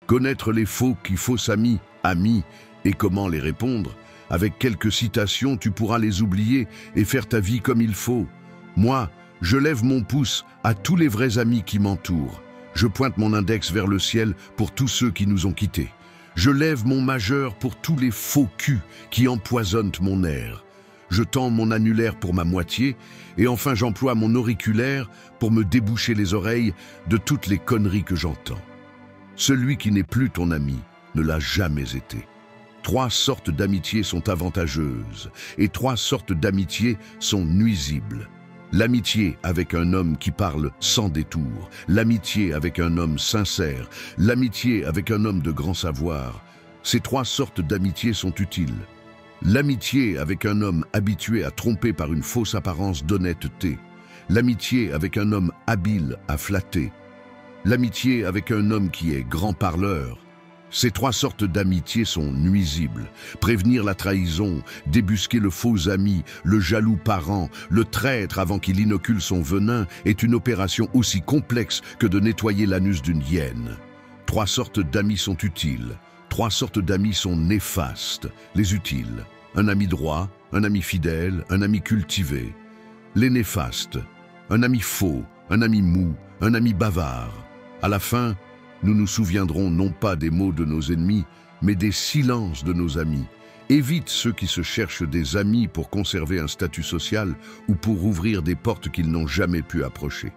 Connaître les faux qui faussent amis, et comment les répondre. Avec quelques citations, tu pourras les oublier et faire ta vie comme il faut. Moi, je lève mon pouce à tous les vrais amis qui m'entourent. Je pointe mon index vers le ciel pour tous ceux qui nous ont quittés. Je lève mon majeur pour tous les faux culs qui empoisonnent mon air. Je tends mon annulaire pour ma moitié et enfin j'emploie mon auriculaire pour me déboucher les oreilles de toutes les conneries que j'entends. Celui qui n'est plus ton ami ne l'a jamais été. 3 sortes d'amitié sont avantageuses et 3 sortes d'amitié sont nuisibles. L'amitié avec un homme qui parle sans détour, l'amitié avec un homme sincère, l'amitié avec un homme de grand savoir. Ces 3 sortes d'amitié sont utiles. L'amitié avec un homme habitué à tromper par une fausse apparence d'honnêteté, l'amitié avec un homme habile à flatter, l'amitié avec un homme qui est grand parleur. Ces 3 sortes d'amitié sont nuisibles. Prévenir la trahison, débusquer le faux ami, le jaloux parent, le traître avant qu'il inocule son venin est une opération aussi complexe que de nettoyer l'anus d'une hyène. 3 sortes d'amis sont utiles. 3 sortes d'amis sont néfastes. Les utiles: un ami droit, un ami fidèle, un ami cultivé. Les néfastes: un ami faux, un ami mou, un ami bavard. À la fin, nous nous souviendrons non pas des mots de nos ennemis, mais des silences de nos amis. Évite ceux qui se cherchent des amis pour conserver un statut social ou pour ouvrir des portes qu'ils n'ont jamais pu approcher.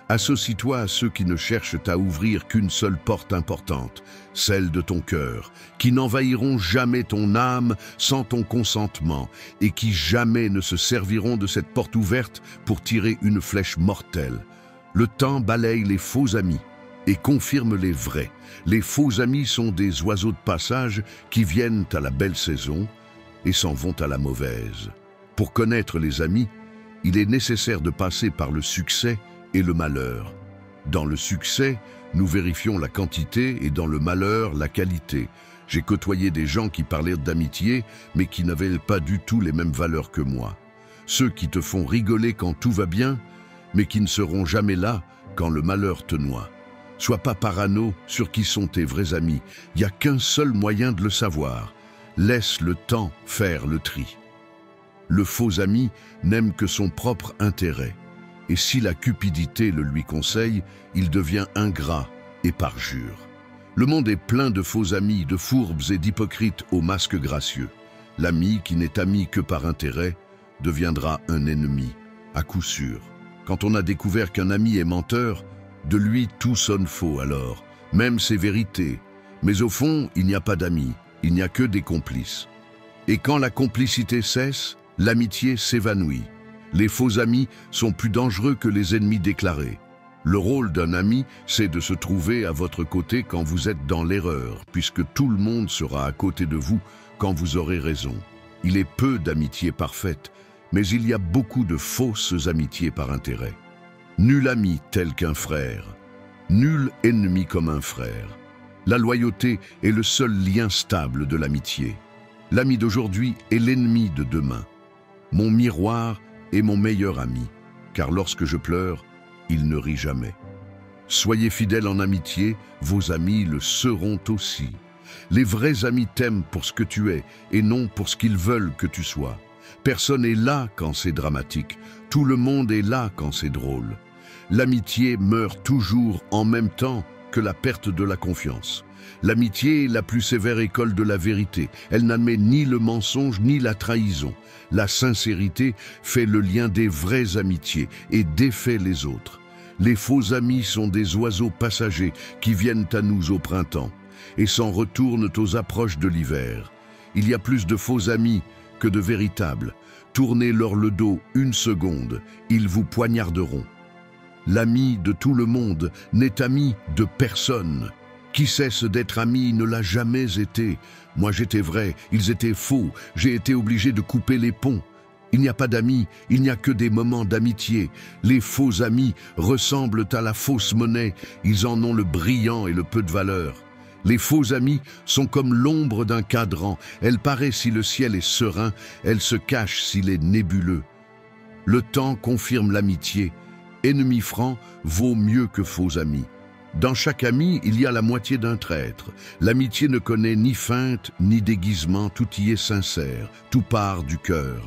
Associe-toi à ceux qui ne cherchent à ouvrir qu'une seule porte importante, celle de ton cœur, qui n'envahiront jamais ton âme sans ton consentement et qui jamais ne se serviront de cette porte ouverte pour tirer une flèche mortelle. Le temps balaye les faux amis et confirme les vrais. Les faux amis sont des oiseaux de passage qui viennent à la belle saison et s'en vont à la mauvaise. Pour connaître les amis, il est nécessaire de passer par le succès et le malheur. Dans le succès, nous vérifions la quantité et dans le malheur, la qualité. J'ai côtoyé des gens qui parlaient d'amitié, mais qui n'avaient pas du tout les mêmes valeurs que moi. Ceux qui te font rigoler quand tout va bien, mais qui ne seront jamais là quand le malheur te noie. Sois pas parano sur qui sont tes vrais amis. Il n'y a qu'un seul moyen de le savoir. Laisse le temps faire le tri. Le faux ami n'aime que son propre intérêt. Et si la cupidité le lui conseille, il devient ingrat et parjure. Le monde est plein de faux amis, de fourbes et d'hypocrites aux masques gracieux. L'ami qui n'est ami que par intérêt deviendra un ennemi, à coup sûr. Quand on a découvert qu'un ami est menteur, de lui tout sonne faux alors, même ses vérités. Mais au fond, il n'y a pas d'amis, il n'y a que des complices. Et quand la complicité cesse, l'amitié s'évanouit. Les faux amis sont plus dangereux que les ennemis déclarés. Le rôle d'un ami, c'est de se trouver à votre côté quand vous êtes dans l'erreur, puisque tout le monde sera à côté de vous quand vous aurez raison. Il est peu d'amitiés parfaites, mais il y a beaucoup de fausses amitiés par intérêt. Nul ami tel qu'un frère, nul ennemi comme un frère. La loyauté est le seul lien stable de l'amitié. L'ami d'aujourd'hui est l'ennemi de demain. Mon miroir est mon meilleur ami, car lorsque je pleure, il ne rit jamais. Soyez fidèles en amitié, vos amis le seront aussi. Les vrais amis t'aiment pour ce que tu es et non pour ce qu'ils veulent que tu sois. Personne n'est là quand c'est dramatique, tout le monde est là quand c'est drôle. L'amitié meurt toujours en même temps que la perte de la confiance. L'amitié est la plus sévère école de la vérité. Elle n'admet ni le mensonge ni la trahison. La sincérité fait le lien des vraies amitiés et défait les autres. Les faux amis sont des oiseaux passagers qui viennent à nous au printemps et s'en retournent aux approches de l'hiver. Il y a plus de faux amis que de véritables. Tournez-leur le dos une seconde, ils vous poignarderont. L'ami de tout le monde n'est ami de personne. Qui cesse d'être ami ne l'a jamais été. Moi j'étais vrai, ils étaient faux, j'ai été obligé de couper les ponts. Il n'y a pas d'amis, il n'y a que des moments d'amitié. Les faux amis ressemblent à la fausse monnaie, ils en ont le brillant et le peu de valeur. Les faux amis sont comme l'ombre d'un cadran, elle paraît si le ciel est serein, elle se cache s'il est nébuleux. Le temps confirme l'amitié. Ennemi franc vaut mieux que faux ami. Dans chaque ami, il y a la moitié d'un traître. L'amitié ne connaît ni feinte, ni déguisement, tout y est sincère, tout part du cœur.